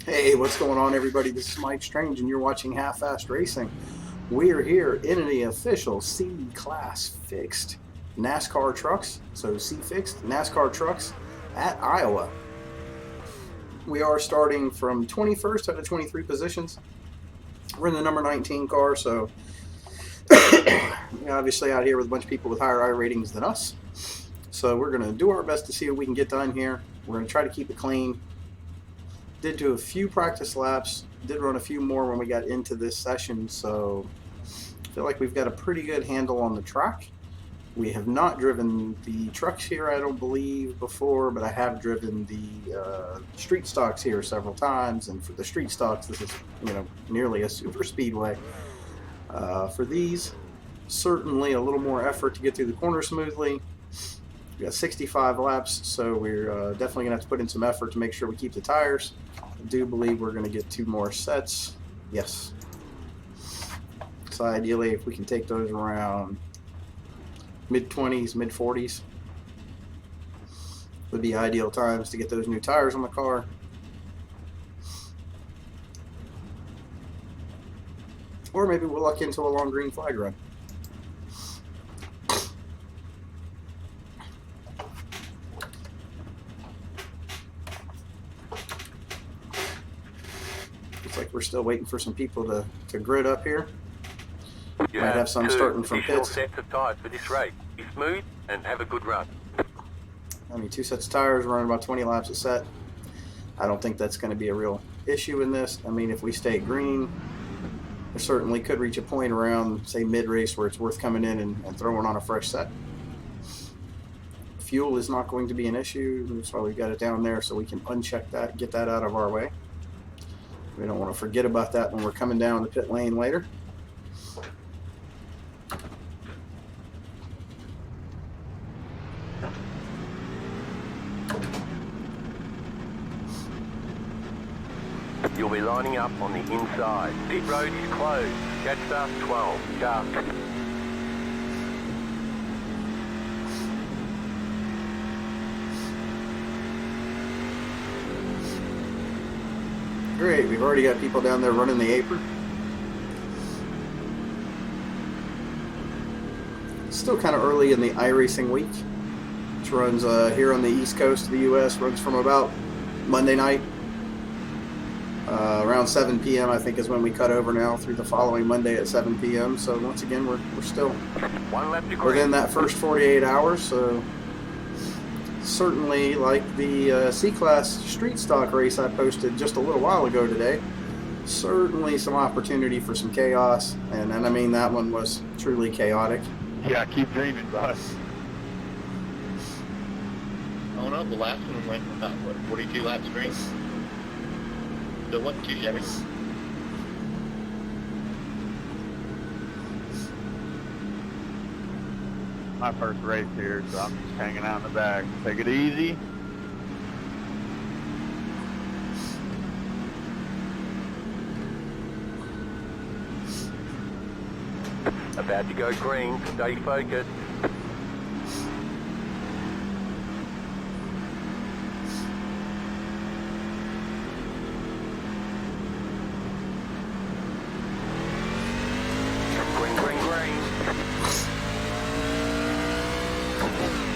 Hey, what's going on, everybody? This is Mike Strange, and you're watching Half-Assed Racing. We are here in the official C-Class fixed NASCAR trucks, so C-fixed NASCAR trucks at Iowa. We are starting from 21st out of 23 positions. We're in the number 19 car, so obviously out here with a bunch of people with higher I ratings than us. So we're going to do our best to see what we can get done here. We're going to try to keep it clean. Did do a few practice laps, did run a few more when we got into this session, so I feel like we've got a pretty good handle on the track. We have not driven the trucks here, I don't believe, before, but I have driven the street stocks here several times, and for the street stocks, this is, nearly a super speedway. For these, certainly a little more effort to get through the corner smoothly. We got 65 laps, so we're definitely going to have to put in some effort to make sure we keep the tires. I do believe we're going to get 2 more sets. Yes. So ideally, if we can take those around mid-20s, mid-40s, would be ideal times to get those new tires on the car. Or maybe we'll luck into a long green flag run. Looks like we're still waiting for some people to grid up here. You might have some starting from pits. Sets of tires for this race. Be smooth and have a good run. 2 sets of tires, running about 20 laps a set. I don't think that's going to be a real issue in this. I mean, if we stay green, there certainly could reach a point around, say, mid-race where it's worth coming in and throwing on a fresh set. Fuel is not going to be an issue. That's why we've got it down there so we can uncheck that, get that out of our way. We don't want to forget about that when we're coming down the pit lane later. You'll be lining up on the inside. Pit road is closed. Gas starts 12. Car. Great, we've already got people down there running the apron. It's still kind of early in the iRacing week, which runs here on the east coast of the U.S., runs from about Monday night. Around 7 p.m. I think is when we cut over now through the following Monday at 7 p.m. So once again, we're still within that first 48 hours. So certainly, like the C-Class street stock race I posted just a little while ago today, certainly some opportunity for some chaos. And I mean, that one was truly chaotic. Yeah, keep dreaming, bud. Oh no, the last one went about, what, 42 laps green? Still wasn't too heavy. My first race here, so I'm just hanging out in the back. Take it easy. About to go green. Stay focused.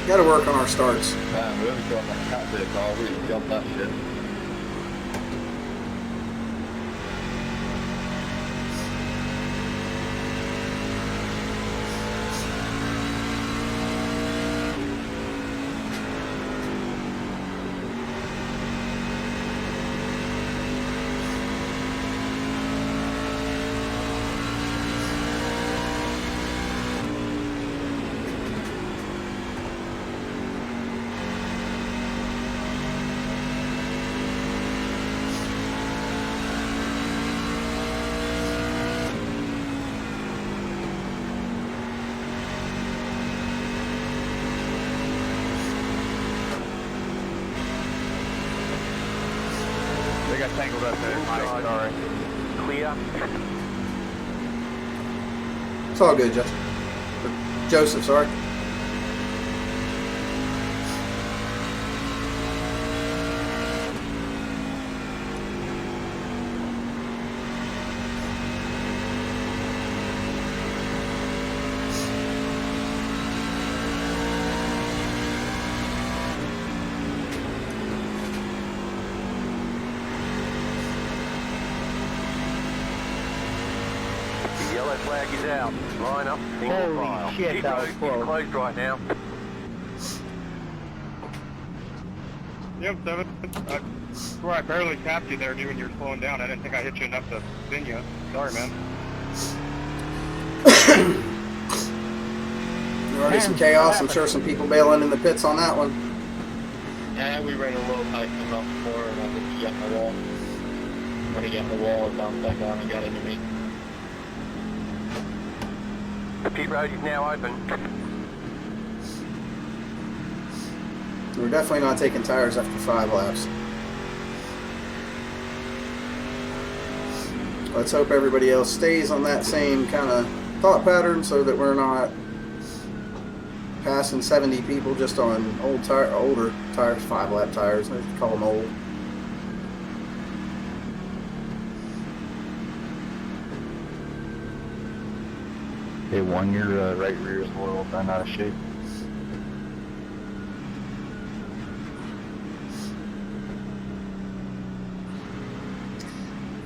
Got to work on our starts. We haven't got that cockpit car, we didn't jump that shit. They got tangled up there, Mike. Sorry. Clear. It's all good, Justin. Joseph, sorry. Yellow flag is out. Line up, single Holy file. shit, Pit that was road is close. closed right now. Yep, 7. Swear I barely tapped you there when you were slowing down. I didn't think I hit you enough to spin you. Sorry, man. Already some chaos. I'm sure some people bailing in the pits on that one. Yeah, we ran a little tight coming off the floor, and I think he got in the wall. When he got in the wall, it bounced back on and got into me. The pit road is now open. We're definitely not taking tires after 5 laps. Let's hope everybody else stays on that same kind of thought pattern so that we're not passing 70 people just on older tires, 5-lap tires. I call them old. Hey, one, your right rear is a little bent out of shape.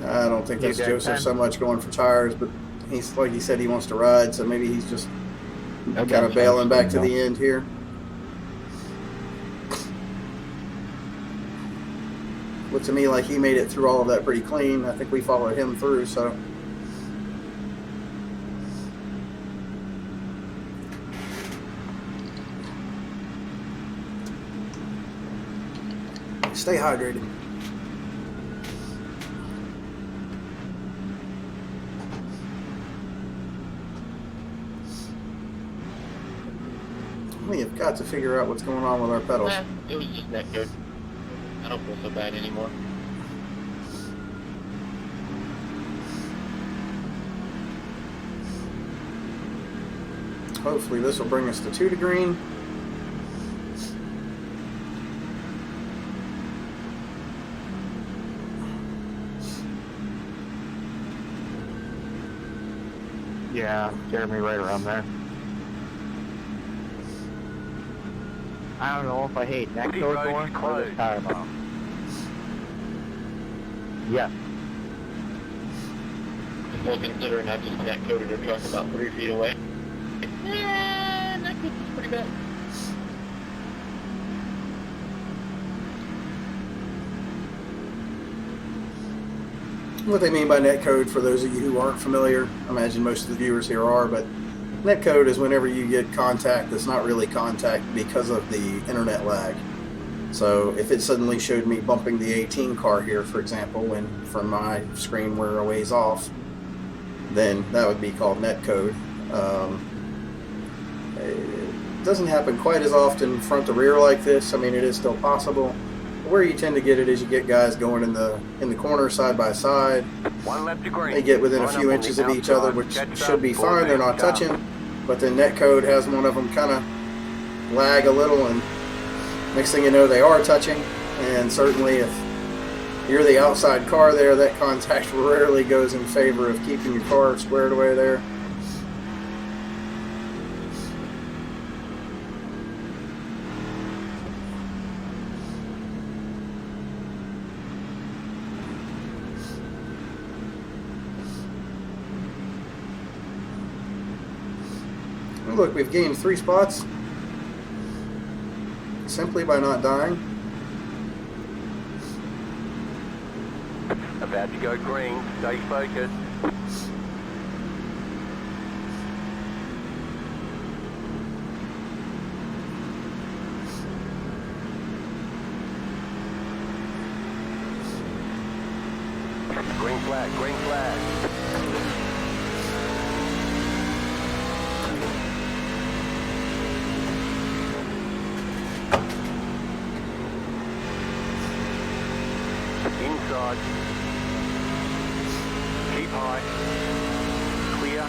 I don't think that's You got Joseph time? so much going for tires, but he's like he said he wants to ride, so maybe he's just Okay. kind of bailing back to the end here. Looked to me like he made it through all of that pretty clean. I think we followed him through, so. Stay hydrated. We have got to figure out what's going on with our pedals. It was just net code. I don't feel so bad anymore. Hopefully this will bring us to 2 to green. Yeah, Jeremy right around there. I don't know if I hate neck Pit code road more is or closed. this tire bomb. Yeah. Well, considering I just net coded a truck about 3 feet away. Yeah, net code was pretty bad. What they mean by netcode, for those of you who aren't familiar, I imagine most of the viewers here are, but netcode is whenever you get contact that's not really contact because of the internet lag. So if it suddenly showed me bumping the 18 car here, for example, when from my screen we're a ways off, then that would be called netcode. It doesn't happen quite as often front to rear like this. I mean, it is still possible. Where you tend to get it is you get guys going in the corner side by side. 1 lap to green. They get within a Line few up on inches the of each other, outside. which Catch should up, be forward fine. They're not bound car. touching. But then netcode has one of them kind of lag a little, and next thing you know, they are touching. And certainly, if you're the outside car there, that contact rarely goes in favor of keeping your car squared away there. Look, we've gained 3 spots simply by not dying. About to go green. Stay focused. Green flag, green flag. Inside. Keep high. Clear.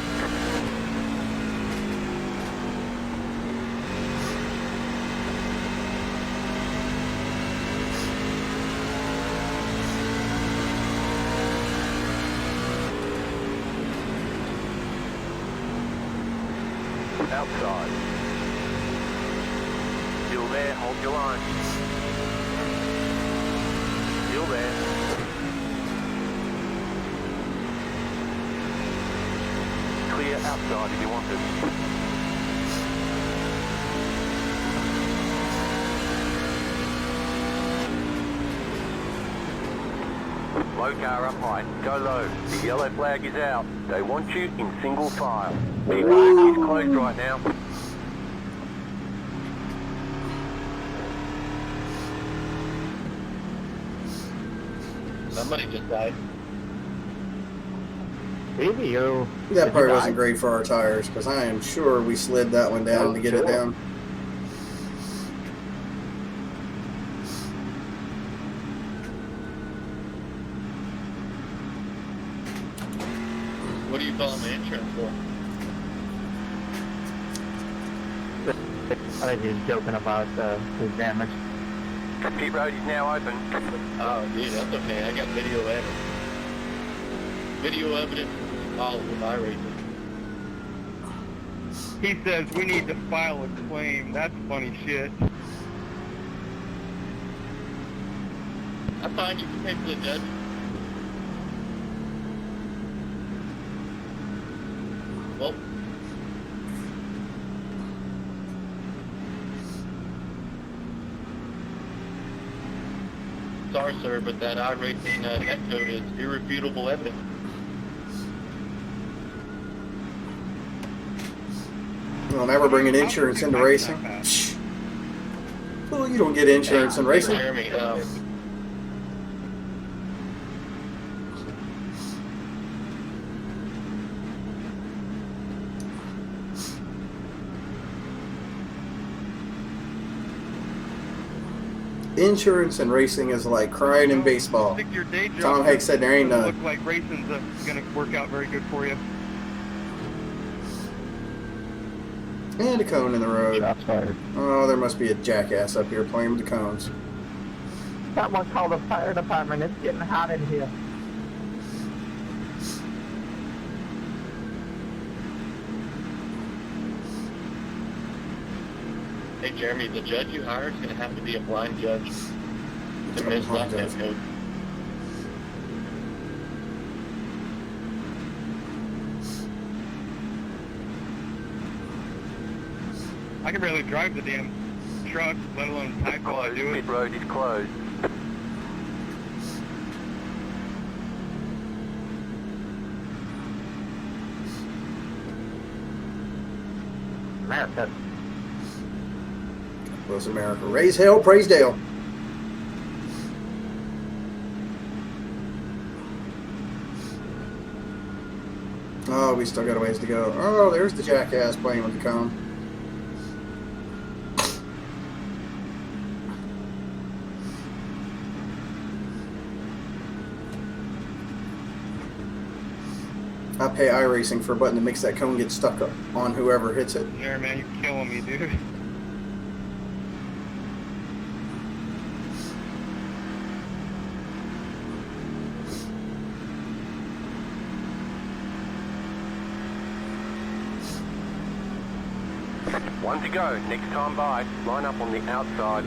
Outside. Still there, hold your line. Still there. outside if you want it. Low car up high, go low. The yellow flag is out. They want you in single file. Pit road is closed right now. Somebody just died. Maybe you. That part wasn't great for our tires because I am sure we slid that one down to get it down. What are you calling the insurance for? I was just joking about his damage. Pit road is now open. Oh, dude, that's okay. I got video evidence. Video evidence is all of iRacing. He says we need to file a claim. That's funny shit. I'm fine. You can pay for the judge. Well, sorry, sir, but that iRacing net code is irrefutable evidence. We'll never bring an insurance into racing. Well, you don't get insurance in racing. Jeremy, Insurance and racing is like crying in baseball. Stick to your day job. Tom Hanks said there ain't Doesn't none. look like racing's gonna work out very good for you. And a cone in the road. Shots fired. Oh, there must be a jackass up here playing with the cones. Someone call the fire department. It's getting hot in here. hey, Jeremy, the judge you hired is going to have to be a blind judge to miss that net code. I can barely drive the damn truck, let alone type while I do it. Pit road is closed. America. Bless America. Raise hell, praise Dale. Oh, we still got a ways to go. Oh, there's the jackass playing with the cone. I pay iRacing for a button that makes that cone get stuck up on whoever hits it. Yeah, man, you're killing me, dude. One to go. Next time by, line up on the outside.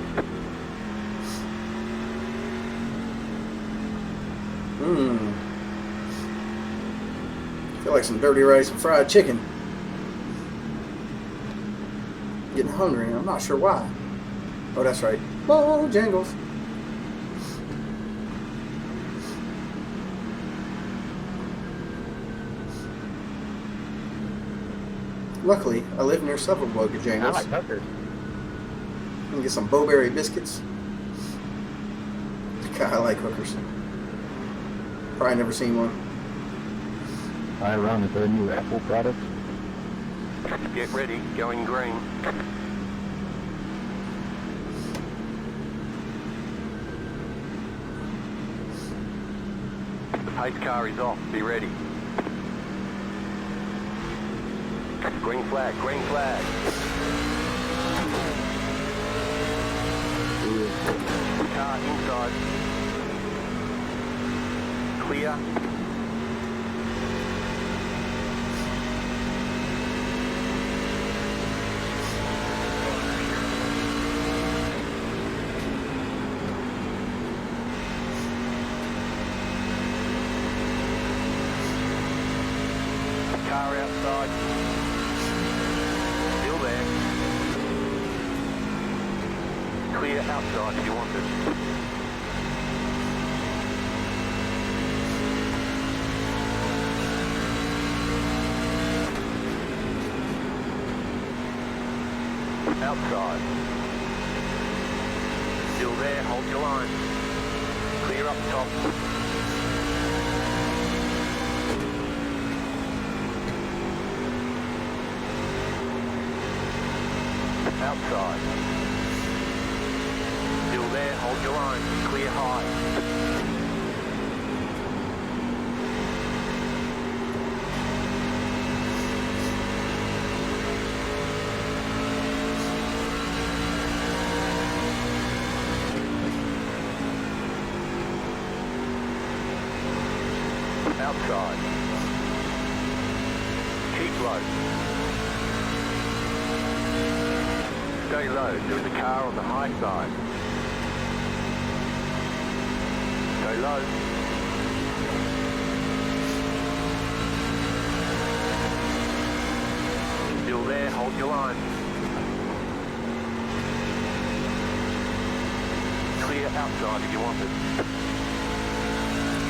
Feel like some dirty rice and fried chicken. Getting hungry, and I'm not sure why. Oh, that's right. Oh, jangles. Luckily, I live near several Boca I Jangles. like hookers. And get some Bowberry biscuits. God, I like hookers. Probably never seen one. I run with their new Apple product. Get ready, going green. The pace car is off, be ready. Green flag, green flag. Car inside. Clear. Car outside. outside. Still there. Clear outside if you want it. Outside. Still there, hold your line. Clear up top. Outside. Still there, hold your line. Clear high. Outside. Keep low. Stay low. There's a car on the high side. Stay low. Still there. Hold your line. Clear outside if you want it.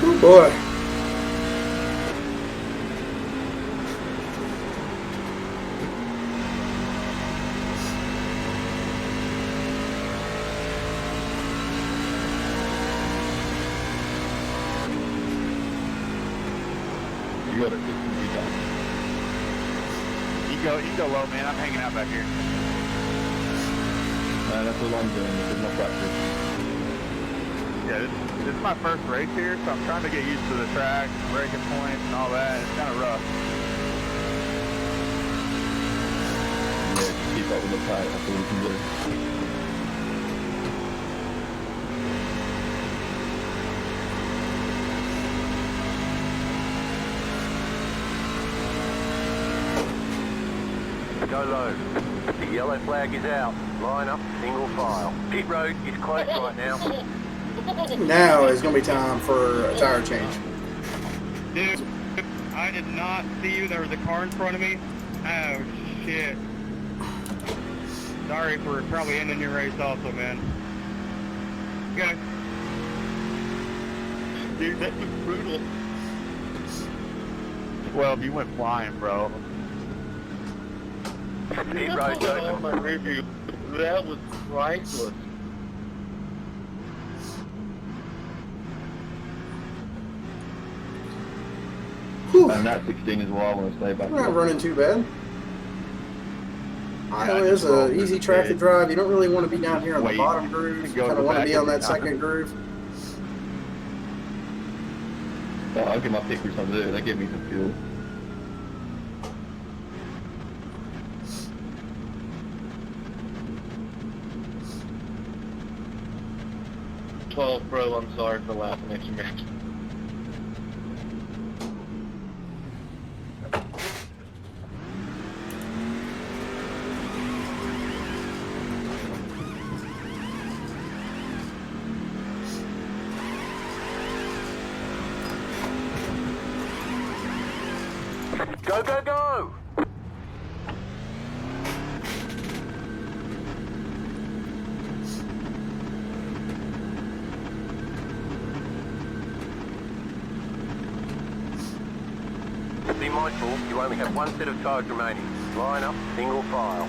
Oh boy. You got it. You go low, man. I'm hanging out back here. That's what I'm doing. This is my practice. Yeah, this is my first race here, so I'm trying to get used to the track, braking points, and all that. It's kind of rough. Yeah, just keep up with the pack. That's all we can do. Go low. The yellow flag is out. Line up, single file. Pit road is closed right now. Now is going to be time for a tire change. Dude, I did not see you. There was a car in front of me. Oh, shit. Sorry for probably ending your race also, man. Okay. Dude, that was brutal. 12, you went flying, bro. Pit road's Oh, open. my review. That was priceless. Whew. And that 16 is where I want to stay back. We're not running too bad. I Iowa just is rolled an through easy the track to pit. drive. You don't really want to be down here on the Wait. bottom groove. You Go kind to of want to back be on every that time. second groove. Oh, I'll get my pickers on there. They give me some fuel. Bro, I'm sorry for laughing at you, man. Go, go, go! Be mindful, you only have one set of tires remaining. Line up, single file.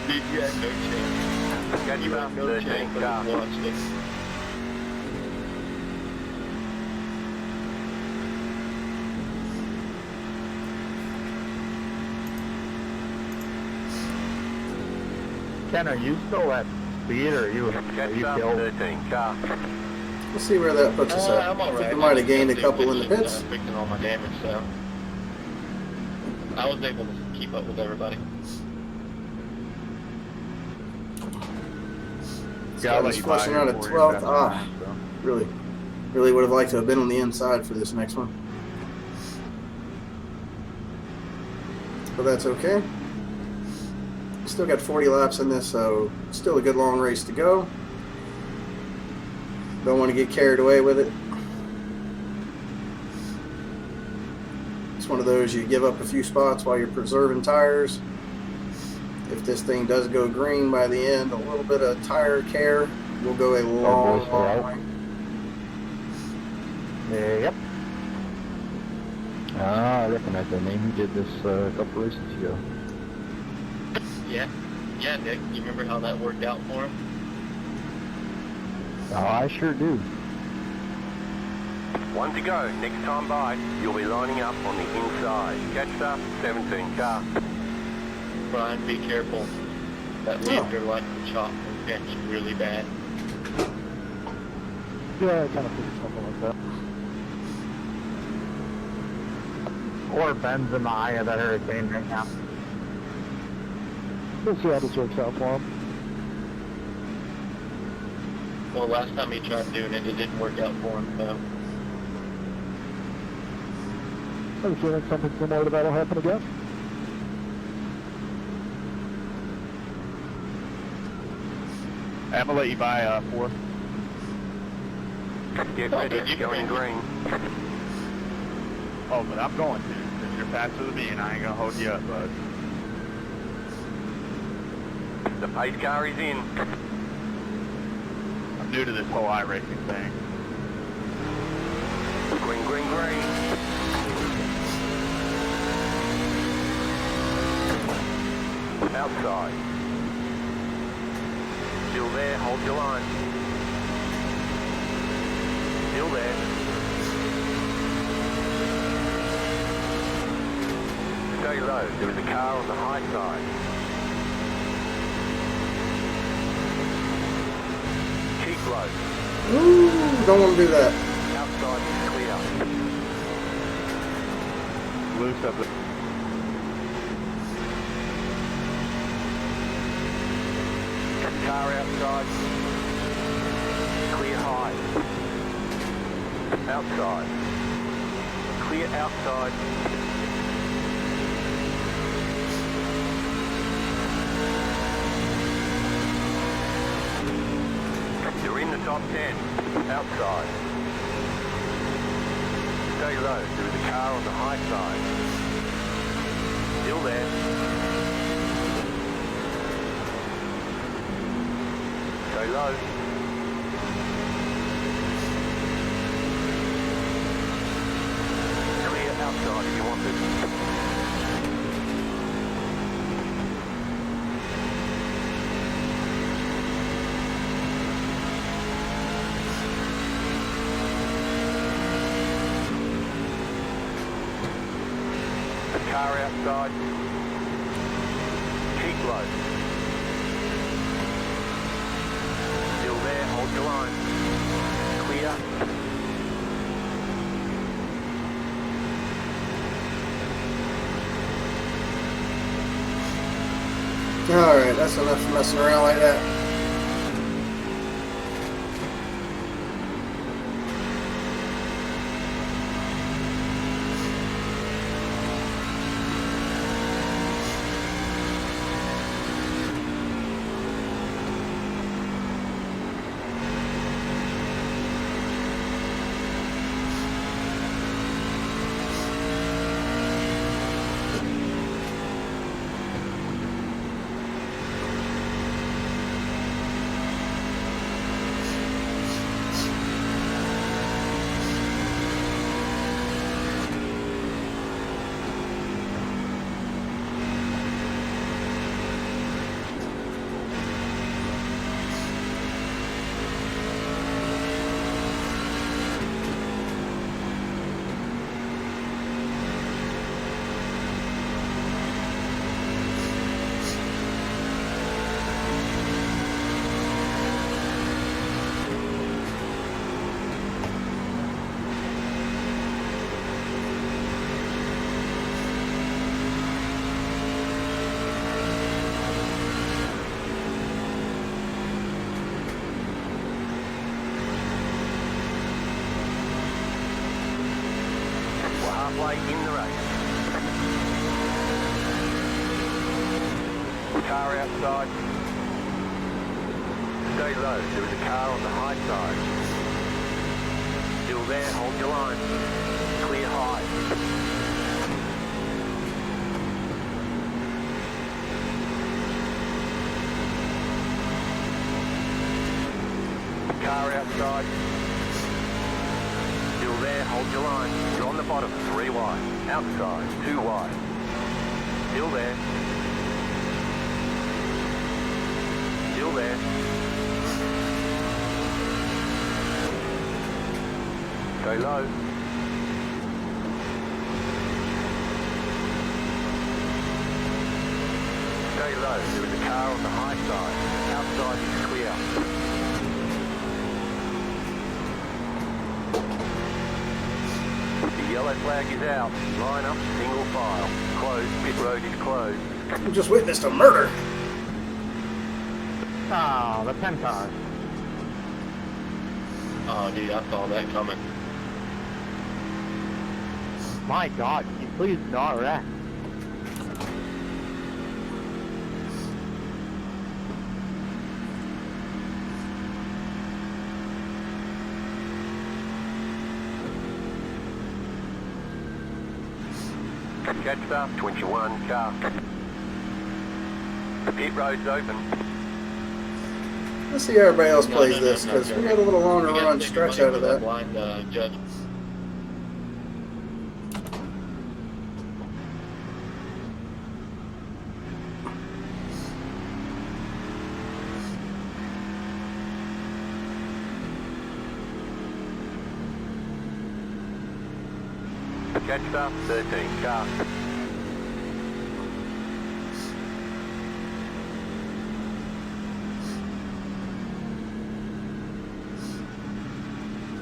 Dude, you had no chance. Catch You you had up, no 13 chance for car. this launch. Ken, are you still at speed, or are you Catch up, killed? 13 car. We'll see where that puts us at. I'm I alright. think we might have gained a couple in the pits. Fixing all my damage, so I was able to keep up with everybody. Yeah, I'll let Scott's you buy flushing here out at before you're 12th. passing Ah, around, so. really would have liked to have been on the inside for this next one. But that's okay. Still got 40 laps in this, so still a good long race to go. Don't want to get carried away with it. It's one of those you give up a few spots while you're preserving tires. If this thing does go green by the end, a little bit of tire care will go a long, long way. Yep. Ah, I recognize that name. He did this a couple races ago. Yeah, Nick, you remember how that worked out for him? Oh, I sure do. One to go. Next time by, you'll be lining up on the inside. Catch the 17 car. Brian, be careful. That leader likes to chop and pinch really bad. Yeah, I kind of figured something like that. Or Ben's in the eye of that hurricane right now. We'll see how this works out for him. Well, last time he tried doing it, it didn't work out for him, so. I have a feeling something similar to that will happen again. I'm gonna let you buy 4. Get ready, it's going green. Oh, but I'm going to, because you're faster than me and I ain't gonna hold you up, bud. The pace car is in. I'm new to this whole iRacing thing. Green, green, green. Outside. Still there, hold your line. Still there. Stay low, there is a car on the high side. Keep low. Ooh, don't want to do that. Outside is clear. Loose up the... Car outside. Clear high. Outside. Clear outside. You're in the top 10. Outside. Stay low. There is a car on the high side. Still there. Stay low. Clear outside if you want it. The car outside. Keep low. Still there, hold your line. Clear. Alright, that's enough messing around like that. Halfway in the race. Car outside. Stay low, there is a car on the high side. Still there, hold your line. Clear high. outside. Still there, hold your line. You're on the bottom, 3 wide. Outside, 2 wide. Still there. Still there. Go low. Stay low. There is a car on the high side. Outside is clear. The yellow flag is out. Line up, single file. Closed. Pit road is closed. We just witnessed a murder. Ah, the 10 car. Oh, dude, I saw that coming. My God, can you please not wreck? Catch up, 21 car. The pit road's open. Let's see how everybody else No, plays no, this, no, because no, we got a little longer You gotta run take stretch money out of with a that. blind judge. Catch up, 13 car.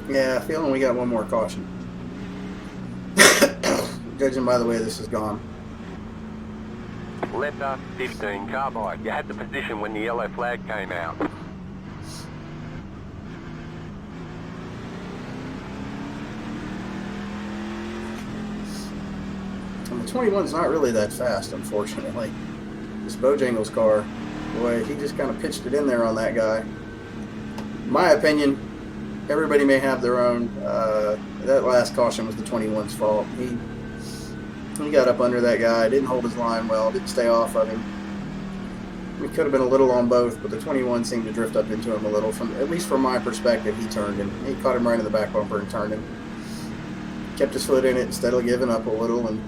Yeah, feeling we got one more caution. Judging by the way this has gone. Letter 15 carbide. You had the position when the yellow flag came out. And the 21's not really that fast, unfortunately. This Bojangles car, boy, he just kind of pitched it in there on that guy. In my opinion, everybody may have their own. That last caution was the 21's fault. He got up under that guy, didn't hold his line well, didn't stay off of him. He could have been a little on both, but the 21 seemed to drift up into him a little. At least from my perspective, he turned him. He caught him right in the back bumper and turned him. Kept his foot in it instead of giving up a little. And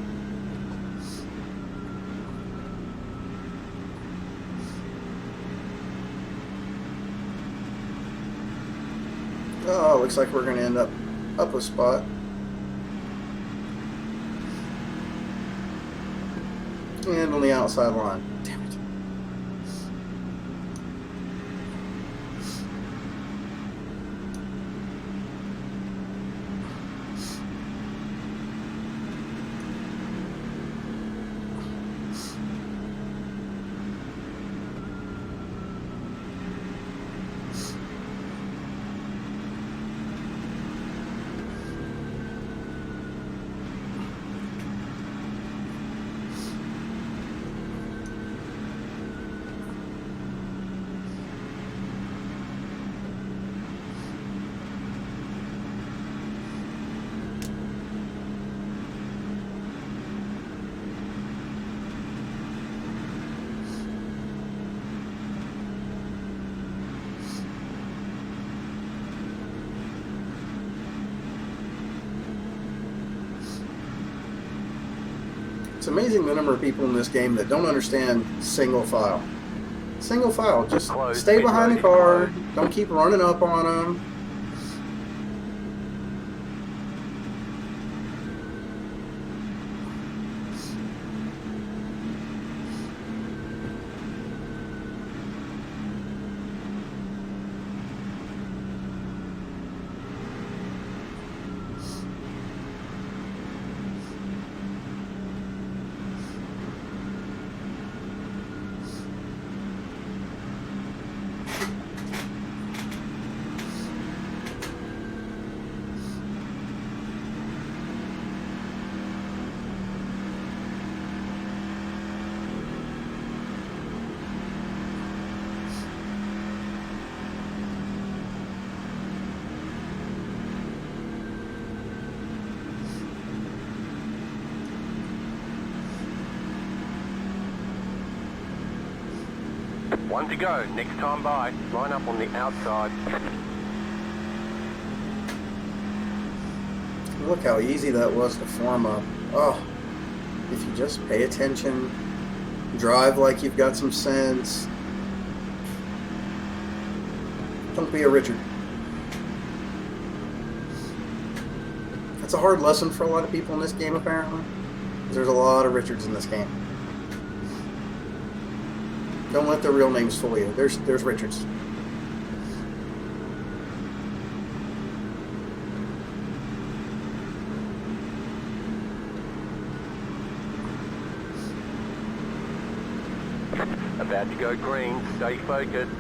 oh, looks like we're going to end up a spot. And on the outside line. Damn it. It's amazing the number of people in this game that don't understand single file. Single file, just Close, stay pit behind road the is car, closed. don't keep running up on them. One to go. Next time by, line up on the outside. Look how easy that was to form up. Oh, if you just pay attention, drive like you've got some sense. Don't be a Richard. That's a hard lesson for a lot of people in this game, apparently. There's a lot of Richards in this game. Don't let the real names fool you. There's Richards. About to go green. Stay focused.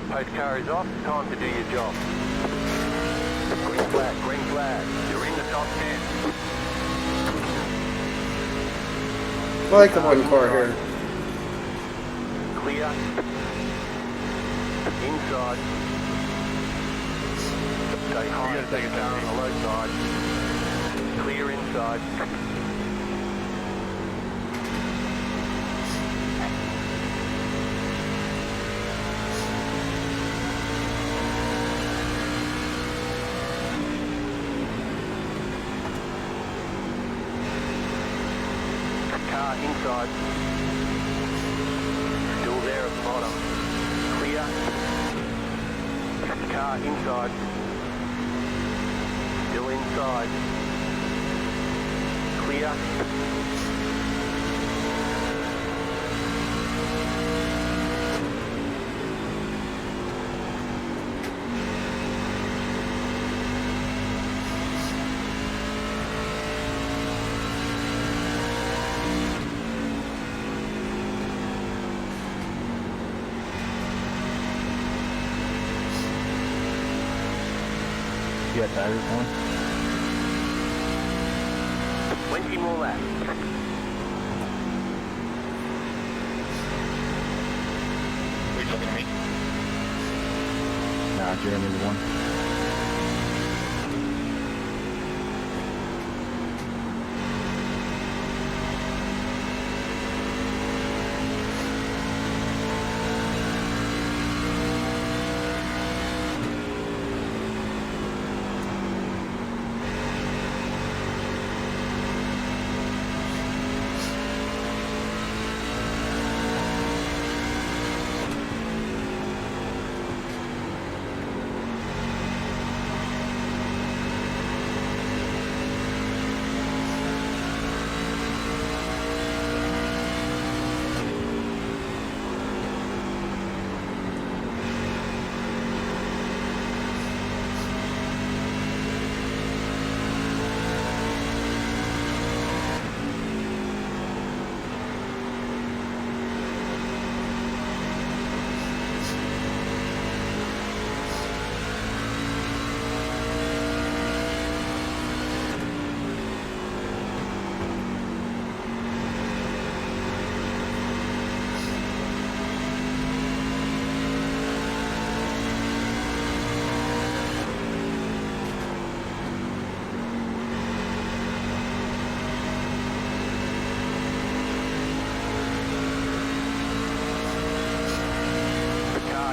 Post car is off. Time to do your job. Green flag, green flag. You're in the top 10. I like the one car here. Clear. Inside. Stay high. You gotta take it car down. on the low side. Clear inside. Car inside. Still there at the bottom. Clear. Car inside. Still inside. Clear. You got tires on? 20 more laps. Are you talking to me? Nah, Jeremy's one.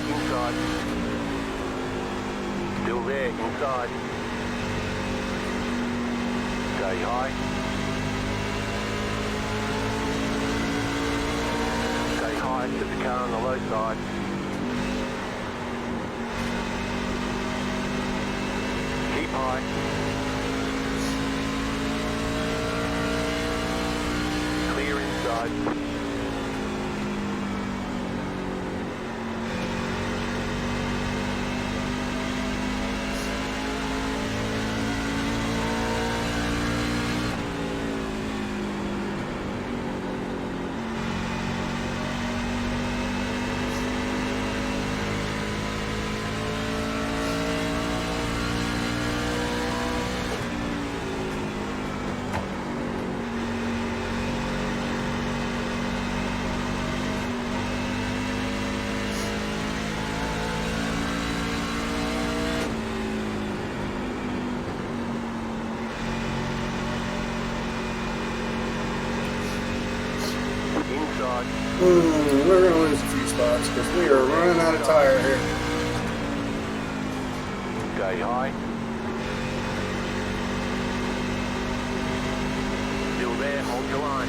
Inside. Still there, inside. Stay high. Stay high, get the car on the low side. Keep high. Clear inside. We're going to lose a few spots because we are running out of tire here. Stay high. Still there, hold your line.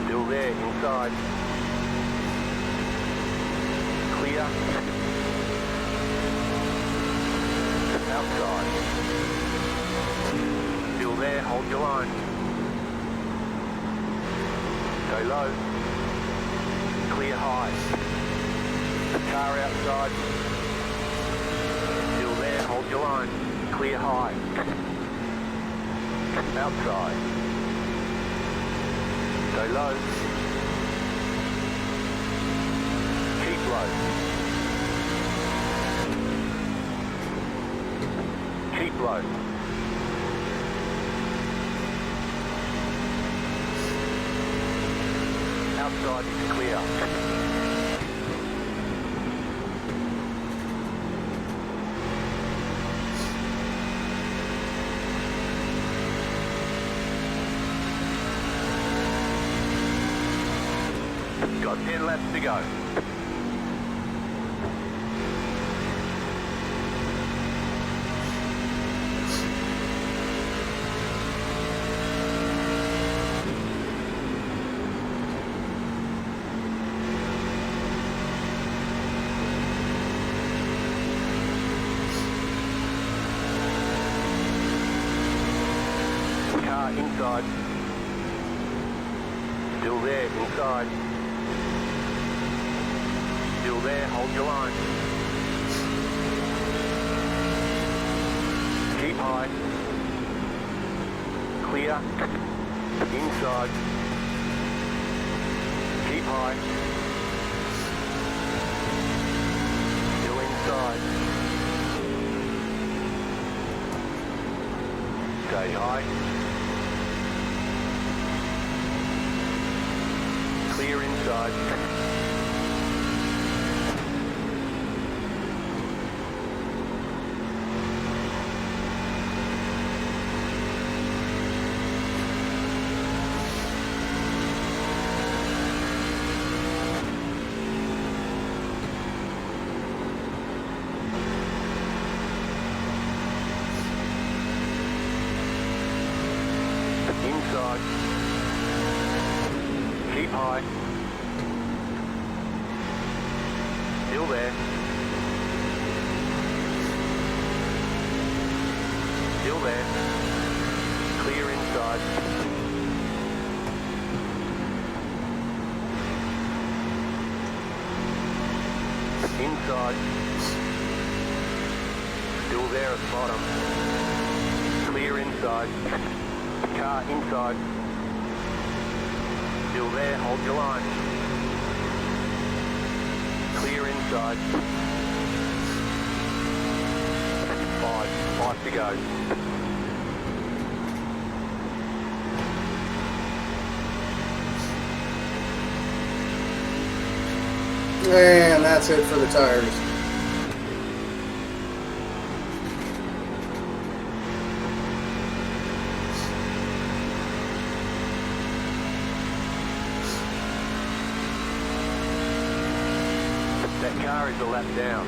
Still there, inside. Clear. Outside. Still there, hold your line. Stay low. Clear high. Car outside. Still there, hold your line. Clear high. Outside. Stay low. Keep low. Keep low. Outside is clear. Got 10 laps to go. Car inside. Still there, inside. Still there, hold your line. Keep high. Clear. Inside. Keep high. Still inside. Stay high. Clear inside. Inside. Keep high. Still there. Still there. Clear inside. Inside. Still there at the bottom. Clear inside. Car inside. Still there, hold your line. Clear inside. 5 to go. And that's it for the tires. That car is a lap down.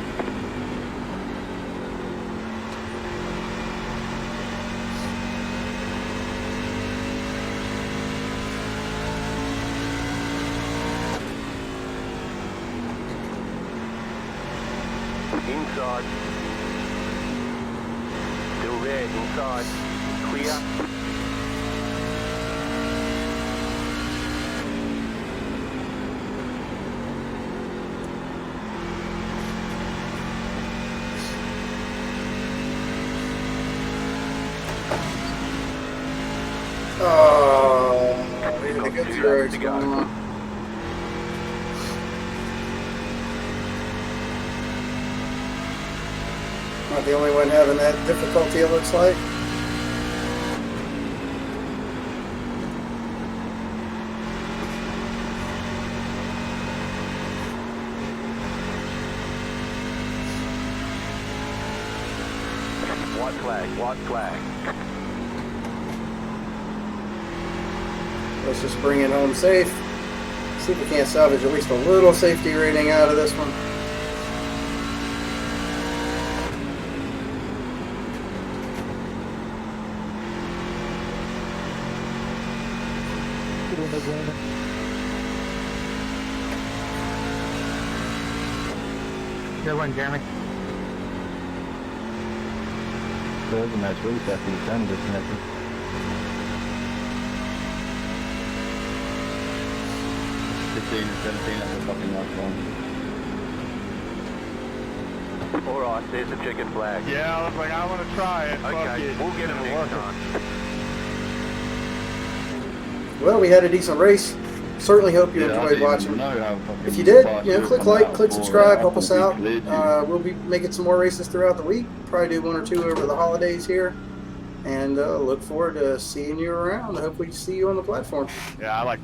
Inside. Still there, inside. Clear. Oh, we had to get Two through laps to go. Not the only one having that difficulty, it looks like. White flag, white flag. Let's just bring it home safe. See if we can't salvage at least a little safety rating out of this one. Good one, Jeremy. That was a nice race after the time disconnected. And 17 at the fucking last one. Alright, there's the chicken flag. Yeah, I was like, I want to try it. Fuck Okay, it. we'll get him next time. Well, we had a decent race. Certainly hope you enjoyed watching. If you did, click like, click subscribe, help us out. We'll be making some more races throughout the week. Probably do 1 or 2 over the holidays here. And look forward to seeing you around. I hope we see you on the platform. Yeah, I like